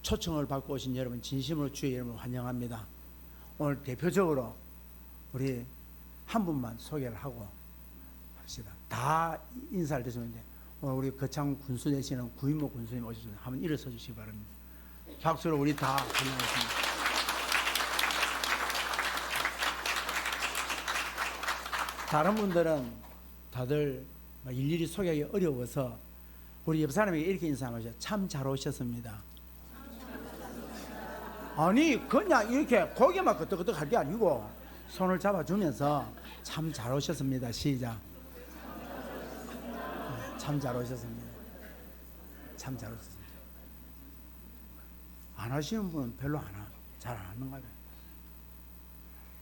초청을 받고 오신 여러분 진심으로 주의 이름으로 환영합니다. 오늘 대표적으로 우리 한 분만 소개를 하고 합시다. 다 인사를 드리는데 오늘 우리 거창 군수 되시는 구인모 군수님 오셨습니다. 한번 일어서 주시기 바랍니다. 박수로 우리 다 환영하겠습니다. 다른 분들은 다들 일일이 소개하기 어려워서 우리 옆 사람에게 이렇게 인사하셔요. 참 잘 오셨습니다. 아니 그냥 이렇게 고개만 끄덕끄덕 할 게 아니고 손을 잡아주면서 참 잘 오셨습니다. 시작. 참 잘 오셨습니다. 참 잘 오셨습니다. 안 하시는 분은 별로 잘 안 하는가 봐요.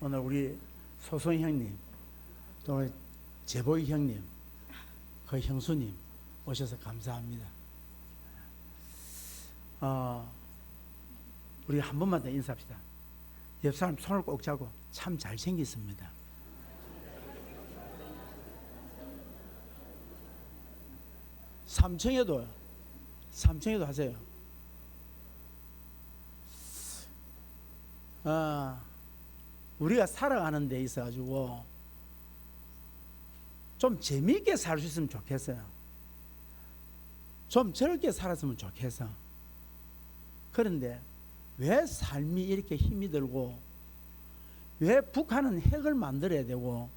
오늘 우리 소송 형님 또 우리 재보이 형님 그 형수님 오셔서 감사합니다. 우리 한 번만 더 인사합시다. 옆 사람 손을 꼭 잡고 참 잘생겼습니다. 삼청에도 하세요. 우리가 살아가는 데 있어 가지고 좀 재미있게 살 수 있으면 좋겠어요. 좀 즐겁게 살았으면 좋겠어. 그런데 왜 삶이 이렇게 힘이 들고, 왜 북한은 핵을 만들어야 되고,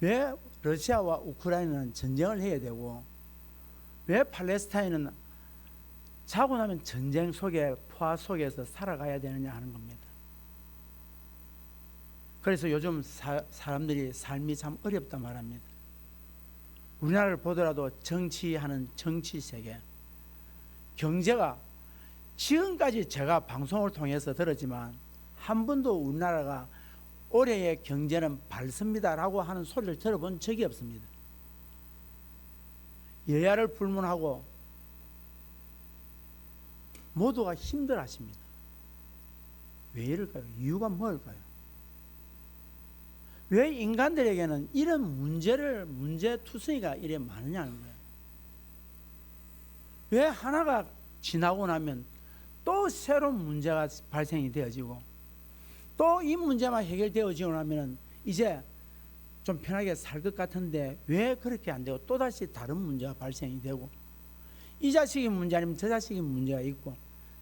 왜 러시아와 우크라이나는 전쟁을 해야 되고, 왜 팔레스타인은 자고 나면 전쟁 속에, 포화 속에서 살아가야 되느냐 하는 겁니다. 그래서 요즘 사람들이 삶이 참 어렵다 말합니다. 우리나라를 보더라도 정치하는 정치 세계, 경제가 지금까지 제가 방송을 통해서 들었지만 한 번도 우리나라가 올해의 경제는 밝습니다라고 하는 소리를 들어본 적이 없습니다. 여야를 불문하고 모두가 힘들어하십니다. 왜 이럴까요? 이유가 뭘까요? 왜 인간들에게는 이런 문제투성이가 이래 많으냐는 거예요. 왜 하나가 지나고 나면 또 새로운 문제가 발생이 되어지고, 또 이 문제만 해결되어지고 나면 이제 좀 편하게 살 것 같은데 왜 그렇게 안 되고 또다시 다른 문제가 발생이 되고, 이 자식이 문제 아니면 저 자식이 문제가 있고,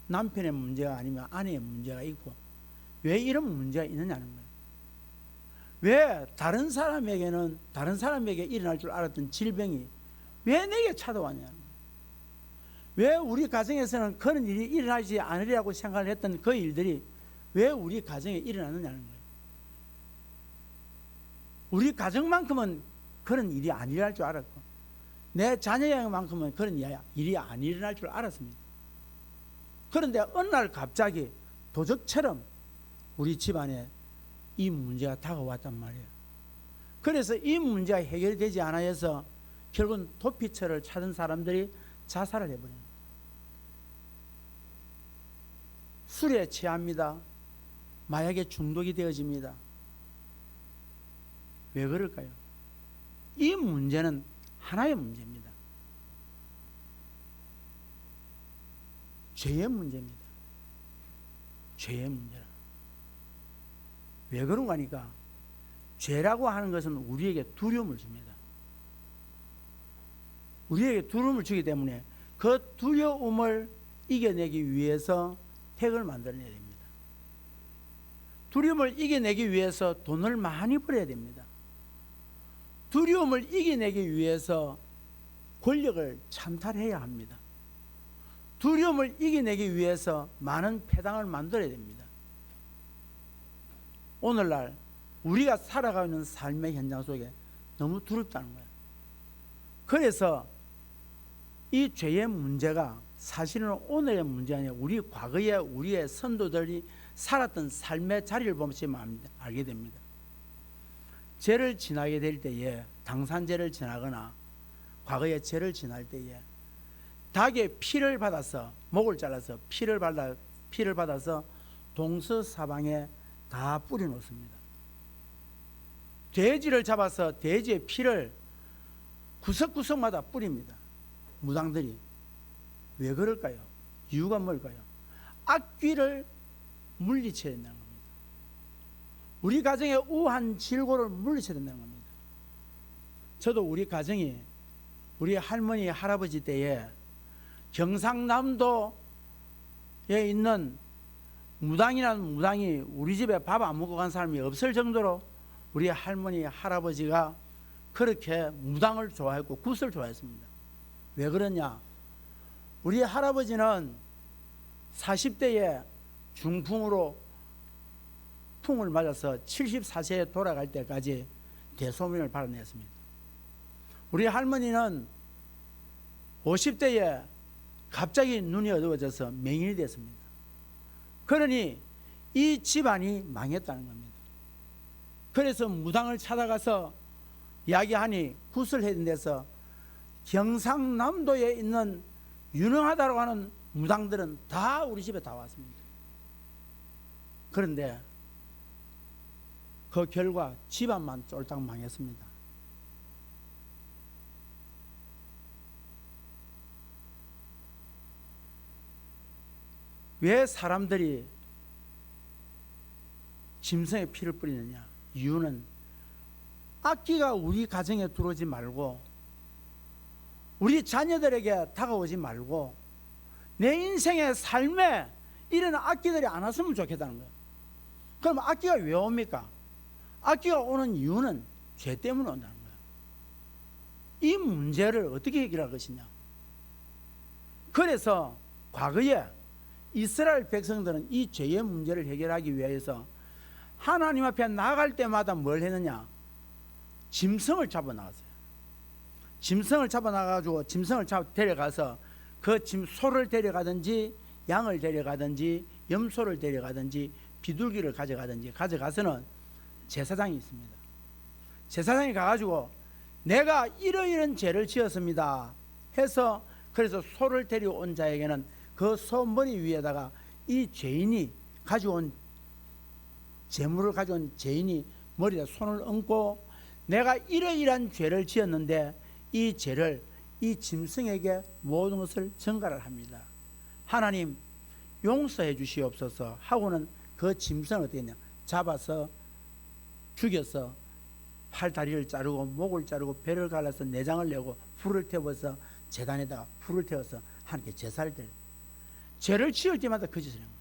남편의 문제가 아니면 아내의 문제가 있고, 왜 이런 문제가 있느냐는 거예요. 왜 다른 사람에게 일어날 줄 알았던 질병이 왜 내게 찾아왔냐는 거예요. 왜 우리 가정에서는 그런 일이 일어나지 않으리라고 생각을 했던 그 일들이 왜 우리 가정에 일어나느냐는 거예요. 우리 가정만큼은 그런 일이 안 일어날 줄 알았고, 내 자녀에게만큼은 그런 일이 안 일어날 줄 알았습니다. 그런데 어느 날 갑자기 도적처럼 우리 집안에 이 문제가 다가왔단 말이에요. 그래서 이 문제가 해결되지 않아서 결국은 도피처를 찾은 사람들이 자살을 해버립니다. 술에 취합니다. 마약에 중독이 되어집니다. 왜 그럴까요? 이 문제는 하나의 문제입니다. 죄의 문제입니다. 죄의 문제라. 왜 그런가 하니까 죄라고 하는 것은 우리에게 두려움을 줍니다. 우리에게 두려움을 주기 때문에 그 두려움을 이겨내기 위해서 핵을 만들어내야 됩니다. 두려움을 이겨내기 위해서 돈을 많이 벌어야 됩니다. 두려움을 이겨내기 위해서 권력을 찬탈해야 합니다. 두려움을 이겨내기 위해서 많은 패당을 만들어야 됩니다. 오늘날 우리가 살아가는 삶의 현장 속에 너무 두렵다는 거예요. 그래서 이 죄의 문제가 사실은 오늘의 문제가 아니라 우리 과거에 우리의 선도들이 살았던 삶의 자리를 보시면 알게 됩니다. 죄를 지나게 될 때에, 당산죄를 지나거나 과거에 죄를 지날 때에 닭의 피를 받아서, 목을 잘라서 피를 받아서 동서사방에 다 뿌려놓습니다. 돼지를 잡아서 돼지의 피를 구석구석마다 뿌립니다. 무당들이. 왜 그럴까요? 이유가 뭘까요? 악귀를 물리쳐야 된다는 겁니다. 우리 가정의 우한 질고를 물리쳐야 된다는 겁니다. 저도 우리 가정이 우리 할머니 할아버지 때에 경상남도에 있는 무당이라는 무당이 우리 집에 밥 안 먹고 간 사람이 없을 정도로 우리 할머니 할아버지가 그렇게 무당을 좋아했고 굿을 좋아했습니다. 왜 그러냐? 우리 할아버지는 40대에 중풍으로 풍을 맞아서 74세에 돌아갈 때까지 대소변을 발라냈습니다. 우리 할머니는 50대에 갑자기 눈이 어두워져서 맹인이 됐습니다. 그러니 이 집안이 망했다는 겁니다. 그래서 무당을 찾아가서 이야기하니 굿을 해준 데서 경상남도에 있는 유능하다고 하는 무당들은 다 우리 집에 다 왔습니다. 그런데 그 결과 집안만 쫄딱 망했습니다. 왜 사람들이 짐승에 피를 뿌리느냐? 이유는 악귀가 우리 가정에 들어오지 말고 우리 자녀들에게 다가오지 말고 내 인생의 삶에 이런 악귀들이 안 왔으면 좋겠다는 거예요. 그럼 악귀가 왜 옵니까? 악귀가 오는 이유는 죄 때문에 온다는 거예요. 이 문제를 어떻게 해결할 것이냐? 그래서 과거에 이스라엘 백성들은 이 죄의 문제를 해결하기 위해서 하나님 앞에 나아갈 때마다 뭘 했느냐? 짐승을 잡아 나갔어요. 짐승을 잡아 나가지고 짐승을 데려가서 그 소를 데려가든지 양을 데려가든지 염소를 데려가든지 비둘기를 가져가서는 제사장이 있습니다. 제사장이 가가지고 내가 이러이런 죄를 지었습니다 해서 그래서 소를 데려온 자에게는 그 소 머리 위에다가 이 죄인이 가져온 재물을 가져온 죄인이 머리에 손을 얹고 내가 이러이러한 죄를 지었는데 이 죄를 이 짐승에게 모든 것을 전가를 합니다. 하나님 용서해 주시옵소서 하고는 그 짐승을 어떻게 했냐? 잡아서 죽여서 팔 다리를 자르고 목을 자르고 배를 갈라서 내장을 내고 불을 태워서 제단에다가 불을 태워서 하나님께 제사를 드려요. 죄를 지을 때마다 그 짓을 합니다.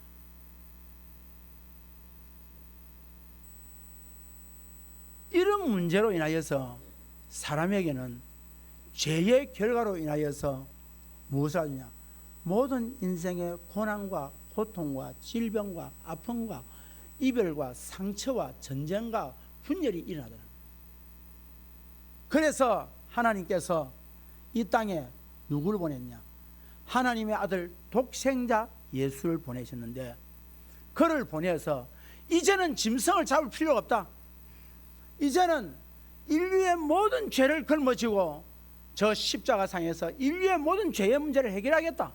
이런 문제로 인하여서 사람에게는 죄의 결과로 인하여서 무엇을 하느냐? 모든 인생의 고난과 고통과 질병과 아픔과 이별과 상처와 전쟁과 분열이 일어나더라. 그래서 하나님께서 이 땅에 누구를 보냈냐? 하나님의 아들 독생자 예수를 보내셨는데 그를 보내서 이제는 짐승을 잡을 필요가 없다. 이제는 인류의 모든 죄를 걸머지고 저 십자가상에서 인류의 모든 죄의 문제를 해결하겠다.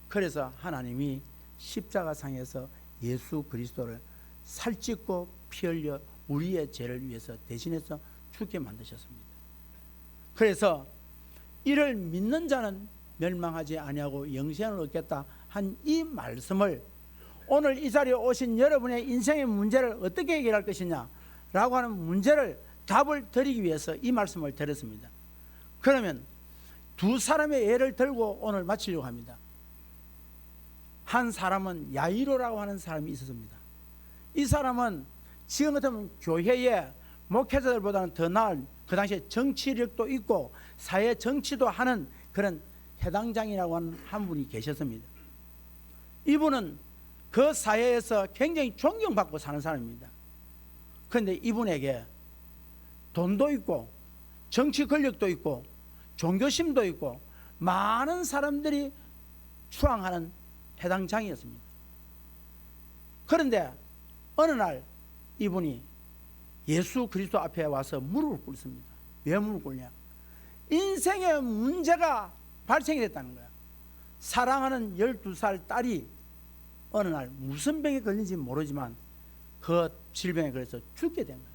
그래서 하나님이 십자가상에서 예수 그리스도를 살찌고 피 흘려 우리의 죄를 위해서 대신해서 죽게 만드셨습니다. 그래서 이를 믿는 자는 멸망하지 아니하고 영생을 얻겠다 한 이 말씀을 오늘 이 자리에 오신 여러분의 인생의 문제를 어떻게 해결할 것이냐 라고 하는 문제를 답을 드리기 위해서 이 말씀을 드렸습니다. 그러면 두 사람의 예를 들고 오늘 마치려고 합니다. 한 사람은 야이로라고 하는 사람이 있었습니다. 이 사람은 지금 같으면 교회에 목회자들보다는 더 나은 그 당시에 정치력도 있고 사회 정치도 하는 그런 해당장이라고 하는 한 분이 계셨습니다. 이분은 그 사회에서 굉장히 존경받고 사는 사람입니다. 그런데 이분에게 돈도 있고 정치 권력도 있고 종교심도 있고 많은 사람들이 추앙하는 해당장이었습니다. 그런데 어느 날 이분이 예수 그리스도 앞에 와서 무릎을 꿇습니다. 왜 무릎을 꿇냐? 인생의 문제가 발생이 됐다는 거야. 사랑하는 12살 딸이 어느 날 무슨 병에 걸린지 모르지만 그 질병에 걸려서 죽게 된 거야.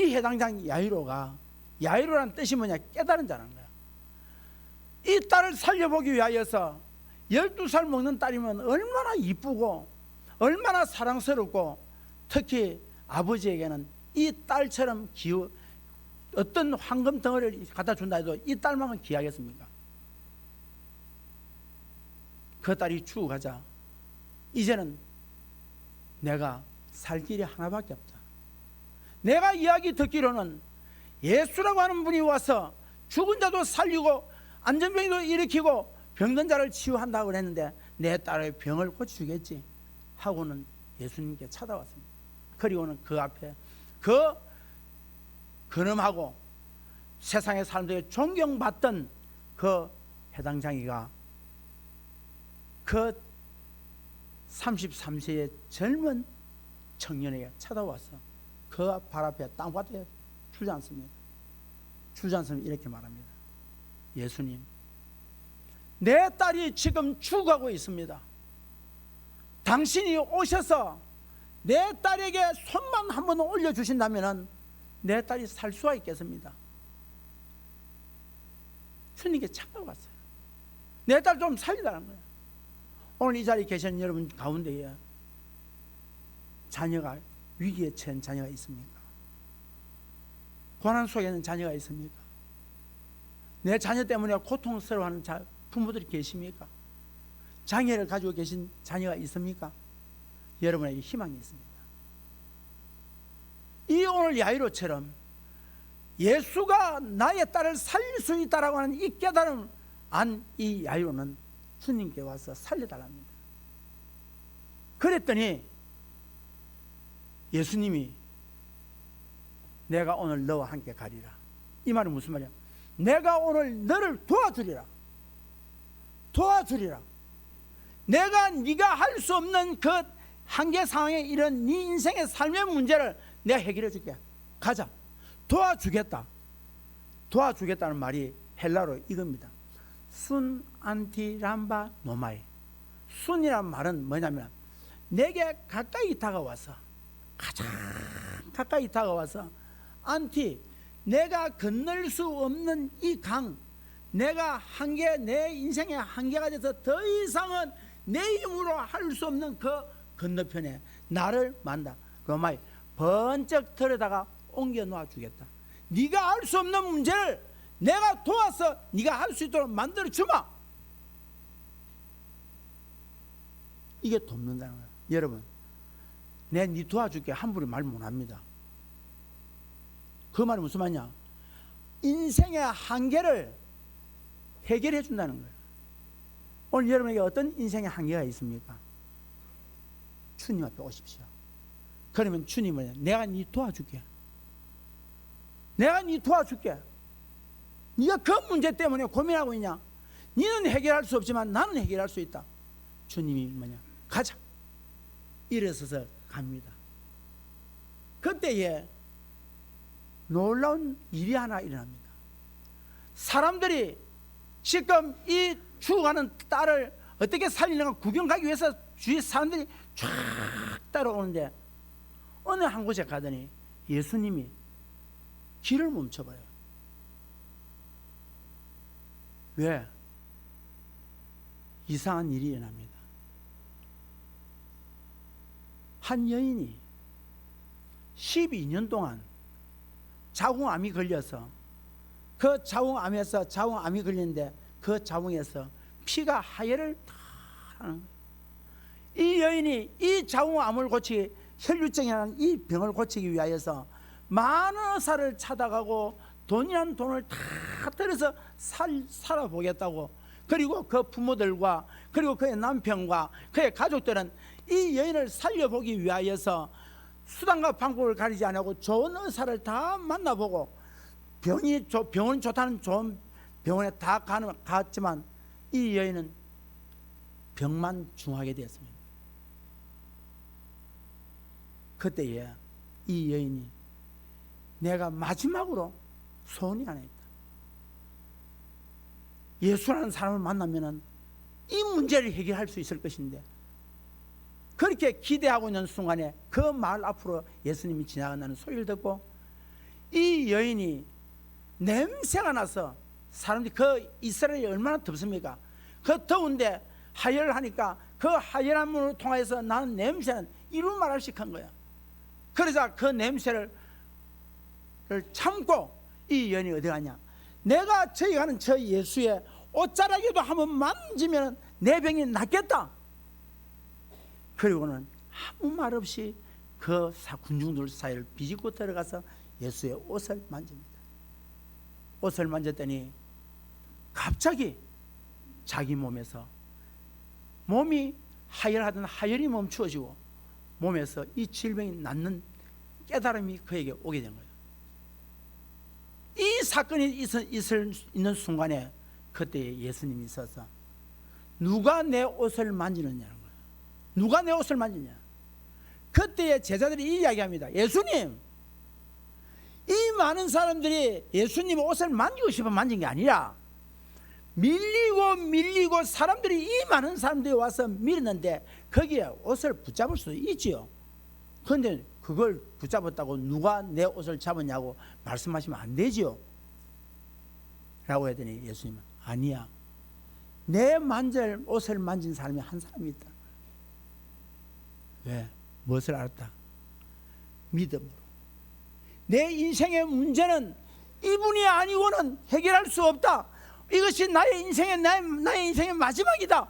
이 해당장 야이로가, 야이로라는 뜻이 뭐냐? 깨달은 자라는 거야. 이 딸을 살려보기 위하여서 12살 먹는 딸이면 얼마나 이쁘고 얼마나 사랑스럽고, 특히 아버지에게는 이 딸처럼 어떤 황금 덩어리를 갖다 준다 해도 이 딸만은 귀하겠습니까? 그 딸이 죽어가자 이제는 내가 살 길이 하나밖에 없다. 내가 이야기 듣기로는 예수라고 하는 분이 와서 죽은 자도 살리고 안전병도 일으키고 병든 자를 치유한다고 그랬는데 내 딸의 병을 고쳐주겠지 하고는 예수님께 찾아왔습니다. 그리고는 그 앞에 그 근엄하고 세상의 사람들이 존경받던 그 해당장이가 그 33세의 젊은 청년에게 찾아와서 그 발 앞에 땅바닥에 주저앉습니다. 주저앉으면 이렇게 말합니다. 예수님, 내 딸이 지금 죽어가고 있습니다. 당신이 오셔서 내 딸에게 손만 한 번 올려주신다면 내 딸이 살 수가 있겠습니다. 주님께 찾아왔어요. 내 딸 좀 살리라는 거예요. 오늘 이 자리에 계신 여러분 가운데에 자녀가 위기에 처한 자녀가 있습니까? 고난 속에 있는 자녀가 있습니까? 내 자녀 때문에 고통스러워하는 부모들이 계십니까? 장애를 가지고 계신 자녀가 있습니까? 여러분에게 희망이 있습니다. 이 오늘 야이로처럼 예수가 나의 딸을 살릴 수 있다라고 하는 이 깨달음을 안 이 야이로는 주님께 와서 살려달랍니다. 그랬더니 예수님이 내가 오늘 너와 함께 가리라. 이 말은 무슨 말이야? 내가 오늘 너를 도와주리라. 도와주리라. 내가 네가 할 수 없는 그 한계 상황에 이런 네 인생의 삶의 문제를 내가 해결해 줄게. 가자. 도와주겠다. 도와주겠다는 말이 헬라어로 이겁니다. 순 안티 람바 노마이. 순이란 말은 뭐냐면 내게 가까이 다가와서, 가장 가까이 다가와서, 안티, 내가 건널 수 없는 이 강, 내가 한계, 내 인생의 한계가 돼서 더 이상은 내 힘으로 할 수 없는 그 건너편에 나를 만나. 그 말 번쩍 들여다가 옮겨 놓아 주겠다. 네가 할 수 없는 문제를 내가 도와서 네가 할 수 있도록 만들어 주마. 이게 돕는다는 거예요. 여러분, 내 네 도와줄게 함부로 말 못합니다. 그 말이 무슨 말이냐? 인생의 한계를 해결해 준다는 거예요. 오늘 여러분에게 어떤 인생의 한계가 있습니까? 주님 앞에 오십시오. 그러면 주님은 내가 네 도와줄게. 내가 네 도와줄게. 네가 그 문제 때문에 고민하고 있냐? 네는 해결할 수 없지만 나는 해결할 수 있다. 주님이 뭐냐? 가자. 일어서서 갑니다. 그때에 놀라운 일이 하나 일어납니다. 사람들이 지금 이 죽어가는 딸을 어떻게 살리는가 구경 가기 위해서 주위 사람들이 쫙 따라오는데 어느 한 곳에 가더니 예수님이 길을 멈춰버려요. 왜? 이상한 일이 일어납니다. 한 여인이 12년 동안 자궁암이 걸려서 그 자궁암에서 자궁암이 걸리는데 그 자궁에서 피가 하혈을 다 하는 거예요. 이 여인이 이 자궁암을 고치기, 혈류증이라는 이 병을 고치기 위하여서 많은 의사를 찾아가고 돈이라는 돈을 다 들여서 살아보겠다고, 그리고 그 부모들과 그리고 그의 남편과 그의 가족들은 이 여인을 살려보기 위하여서 수단과 방법을 가리지 않고 좋은 의사를 다 만나보고 병원이 좋다는 좋은 병원에 다 갔지만 이 여인은 병만 중하게 되었습니다. 그때에 이 여인이 내가 마지막으로 소원이 하나 있다. 예수라는 사람을 만나면 이 문제를 해결할 수 있을 것인데, 그렇게 기대하고 있는 순간에 그 마을 앞으로 예수님이 지나간다는 소리를 듣고 이 여인이 냄새가 나서, 사람들이 그 이스라엘이 얼마나 덥습니까? 그 더운데 하혈을 하니까 그 하혈함을 통해서 나는 냄새는 이루 말할 시한 거야. 그러자 그 냄새를 참고 이 여인이 어디 가냐, 내가 저기 가는 저 예수의 옷자락에도 한번 만지면 내 병이 낫겠다. 그리고는 아무 말 없이 그 군중들 사이를 비집고 들어가서 예수의 옷을 만집니다. 옷을 만졌더니 갑자기 자기 몸에서 몸이 하혈하던 하혈이 멈추어지고 몸에서 이 질병이 낫는 깨달음이 그에게 오게 된 거예요. 이 사건이 있는 순간에 그때 예수님이 있어서 누가 내 옷을 만지느냐는 거예요. 누가 내 옷을 만지냐. 그때의 제자들이 이 이야기합니다. 예수님, 이 많은 사람들이 예수님 옷을 만지고 싶어 만진 게 아니라 밀리고 사람들이, 이 많은 사람들이 와서 밀었는데 거기에 옷을 붙잡을 수도 있지요. 그런데 그걸 붙잡았다고 누가 내 옷을 잡았냐고 말씀하시면 안 되지요 라고 했더니 예수님은 아니야, 내 옷을 만진 사람이 한 사람이 있다. 왜? 무엇을 알았다? 믿음으로. 내 인생의 문제는 이분이 아니고는 해결할 수 없다. 이것이 나의 인생의 마지막이다.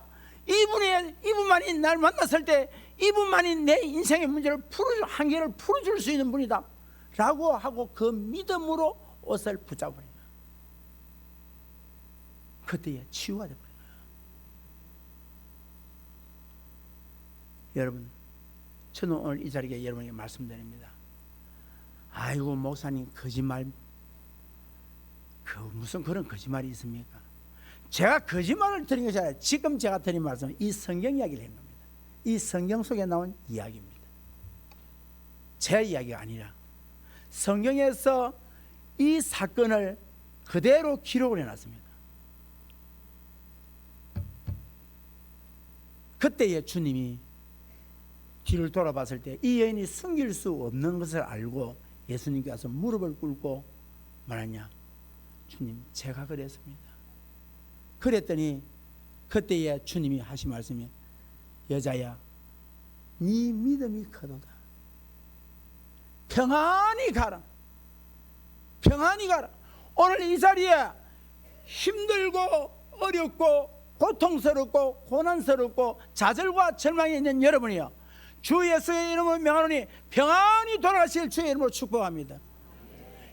이분만이 날 만났을 때 이분만이 내 인생의 문제를 한계를 풀어줄 수 있는 분이다 라고 하고 그 믿음으로 옷을 붙잡아버린 거야. 그때에 치유가 되어버린 거야. 여러분, 저는 오늘 이 자리에 여러분에게 말씀드립니다. 아이고 목사님, 거짓말, 무슨 그런 거짓말이 있습니까? 제가 거짓말을 드린 것이 아니라 지금 제가 드린 말씀은 이 성경 이야기를 한 겁니다. 이 성경 속에 나온 이야기입니다. 제 이야기가 아니라 성경에서 이 사건을 그대로 기록을 해놨습니다. 그때에 주님이 뒤를 돌아봤을 때 이 여인이 숨길 수 없는 것을 알고 예수님께 와서 무릎을 꿇고 말하냐, 주님, 제가 그랬습니다. 그랬더니 그때에 주님이 하신 말씀이, 여자야, 네 믿음이 크도다. 평안히 가라. 평안히 가라. 오늘 이 자리에 힘들고 어렵고 고통스럽고 고난스럽고 좌절과 절망이 있는 여러분이요, 주 예수의 이름으로 명하노니 평안히 돌아가실 주의 이름으로 축복합니다.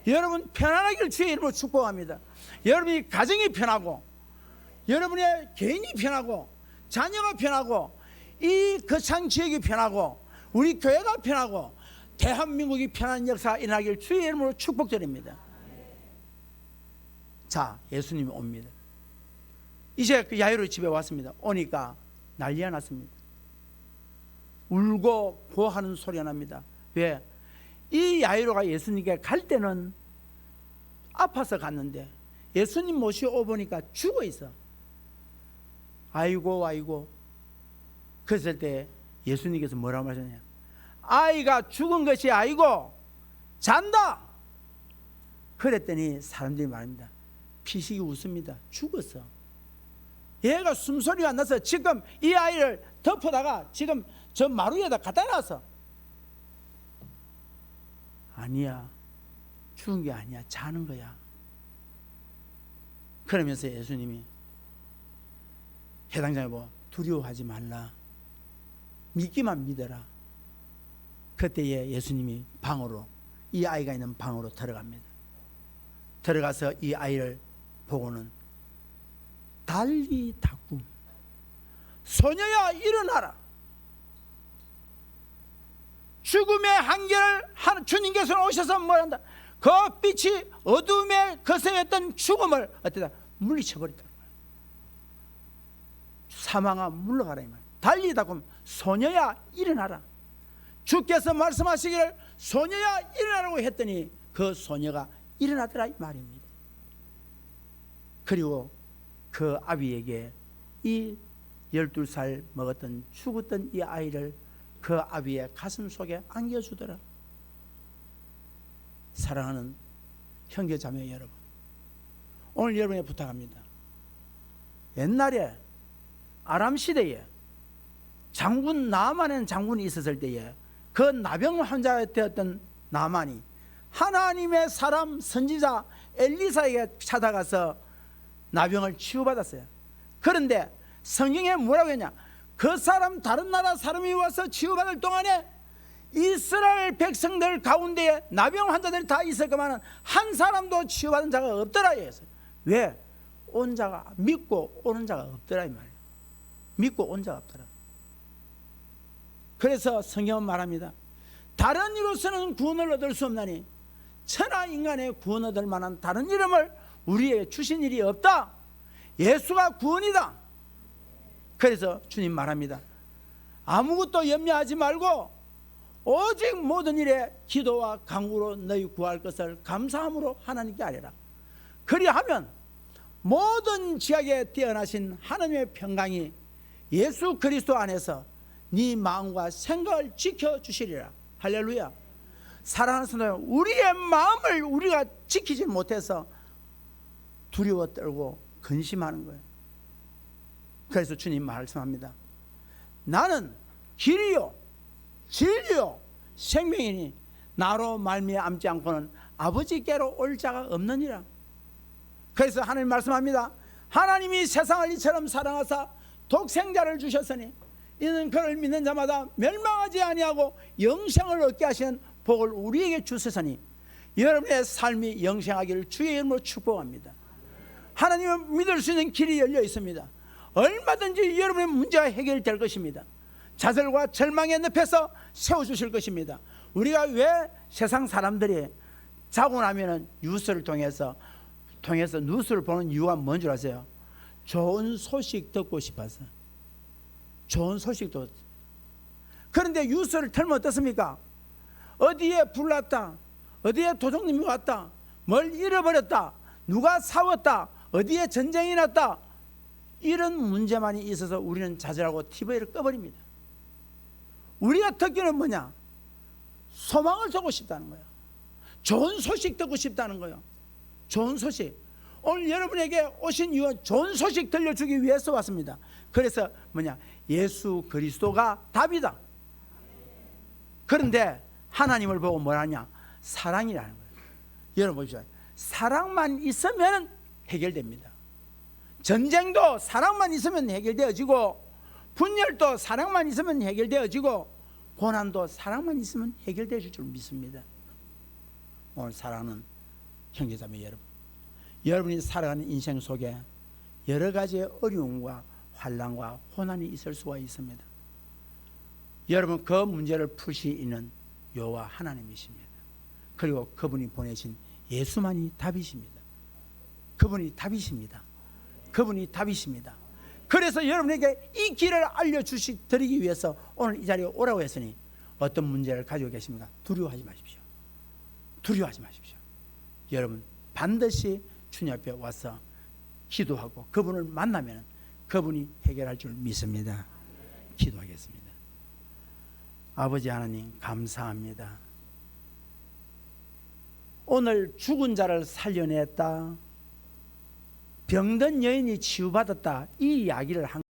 여러분 편안하길 주의 이름으로 축복합니다. 여러분이 가정이 편하고, 여러분의 개인이 편하고, 자녀가 편하고, 이 거창 지역이 편하고, 우리 교회가 편하고, 대한민국이 편한 역사가 일어나길 주의 이름으로 축복드립니다. 자, 예수님이 옵니다. 이제 그 야이로 집에 왔습니다. 오니까 난리가 났습니다. 울고 고하는 소리가 납니다. 왜? 이 야이로가 예수님께 갈 때는 아파서 갔는데 예수님 모시고 보니까 죽어 있어. 아이고. 그랬을 때 예수님께서 뭐라고 하셨냐, 아이가 죽은 것이 아니고 잔다. 그랬더니 사람들이 말합니다. 피식이 웃습니다. 죽었어. 얘가 숨소리가 안 나서 지금 이 아이를 덮어다가 지금 저 마루에다 갖다 놨어. 아니야, 죽은 게 아니야, 자는 거야. 그러면서 예수님이 해당장에 보고 두려워하지 말라, 믿기만 믿어라. 그때에 예수님이 방으로, 이 아이가 있는 방으로 들어갑니다. 들어가서 이 아이를 보고는 달리다굼, 소녀야 일어나라. 죽음의 한계를 주님께서 오셔서 뭐란다, 그 빛이 어둠에 거성했던 죽음을 어때다 물리쳐버렸다. 사망아 물러가라 이 말. 달리다굼, 소녀야 일어나라. 주께서 말씀하시기를 소녀야 일어나라고 했더니 그 소녀가 일어나더라 이 말입니다. 그리고 그 아비에게 이 12살 먹었던 죽었던 이 아이를 그 아비의 가슴 속에 안겨주더라. 사랑하는 형제자매 여러분, 오늘 여러분에 부탁합니다. 옛날에 아람 시대에 장군 나아만이라는 장군이 있었을 때에 그 나병 환자가 되었던 나아만이 하나님의 사람 선지자 엘리사에게 찾아가서 나병을 치유받았어요. 그런데 성경에 뭐라고 했냐? 그 사람 다른 나라 사람이 와서 치유받을 동안에 이스라엘 백성들 가운데에 나병 환자들이 다 있었지만 한 사람도 치유받은 자가 없더라 했어요. 왜? 온 자가 믿고 오는 자가 없더라 이 말이에요. 믿고 온 자가 없더라. 그래서 성경은 말합니다. 다른 이로서는 구원을 얻을 수 없나니 천하 인간의 구원 얻을 만한 다른 이름을 우리에게 주신 일이 없다. 예수가 구원이다. 그래서 주님 말합니다. 아무것도 염려하지 말고 오직 모든 일에 기도와 간구로 너희 구할 것을 감사함으로 하나님께 아뢰라. 그리하면 모든 지각에 뛰어나신 하나님의 평강이 예수 그리스도 안에서 네 마음과 생각을 지켜주시리라. 할렐루야. 사랑하는 성도, 우리의 마음을 우리가 지키지 못해서 두려워 떨고 근심하는 거예요. 그래서 주님 말씀합니다. 나는 길이요 진리요 생명이니 나로 말미암지 않고는 아버지께로 올 자가 없느니라. 그래서 하나님 말씀합니다. 하나님이 세상을 이처럼 사랑하사 독생자를 주셨으니 이는 그를 믿는 자마다 멸망하지 아니하고 영생을 얻게 하시는 복을 우리에게 주셨으니 여러분의 삶이 영생하기를 주의 이름으로 축복합니다. 하나님은 믿을 수 있는 길이 열려 있습니다. 얼마든지 여러분의 문제가 해결될 것입니다. 좌절과 절망의 늪에서 세워주실 것입니다. 우리가 왜 세상 사람들이 자고 나면은 뉴스를 통해서 뉴스를 보는 이유가 뭔 줄 아세요? 좋은 소식 듣고 싶어서. 좋은 소식도. 그런데 뉴스를 틀면 어떻습니까? 어디에 불 났다, 어디에 도둑님이 왔다, 뭘 잃어버렸다, 누가 싸웠다, 어디에 전쟁이 났다, 이런 문제만이 있어서 우리는 좌절하고 TV를 꺼버립니다. 우리가 듣기는 뭐냐? 소망을 듣고 싶다는 거예요. 좋은 소식 듣고 싶다는 거예요. 좋은 소식. 오늘 여러분에게 오신 이유는 좋은 소식 들려주기 위해서 왔습니다. 그래서 뭐냐? 예수 그리스도가 답이다. 그런데 하나님을 보고 뭐라냐? 사랑이라는 거예요. 여러분 보십시오. 사랑만 있으면 해결됩니다. 전쟁도 사랑만 있으면 해결되어지고, 분열도 사랑만 있으면 해결되어지고, 고난도 사랑만 있으면 해결될 줄 믿습니다. 오늘 사랑하는 형제자매 여러분, 여러분이 살아가는 인생 속에 여러 가지의 어려움과 환난과 고난이 있을 수가 있습니다. 여러분 그 문제를 풀 수 있는 여호와 하나님이십니다. 그리고 그분이 보내신 예수만이 답이십니다. 그분이 답이십니다. 그분이 답이십니다. 그래서 여러분에게 이 길을 알려드리기 위해서 오늘 이 자리에 오라고 했으니, 어떤 문제를 가지고 계십니까? 두려워하지 마십시오. 두려워하지 마십시오. 여러분 반드시 주님 앞에 와서 기도하고 그분을 만나면 그분이 해결할 줄 믿습니다. 기도하겠습니다. 아버지 하나님 감사합니다. 오늘 죽은 자를 살려냈다, 병든 여인이 치유받았다, 이 이야기를 한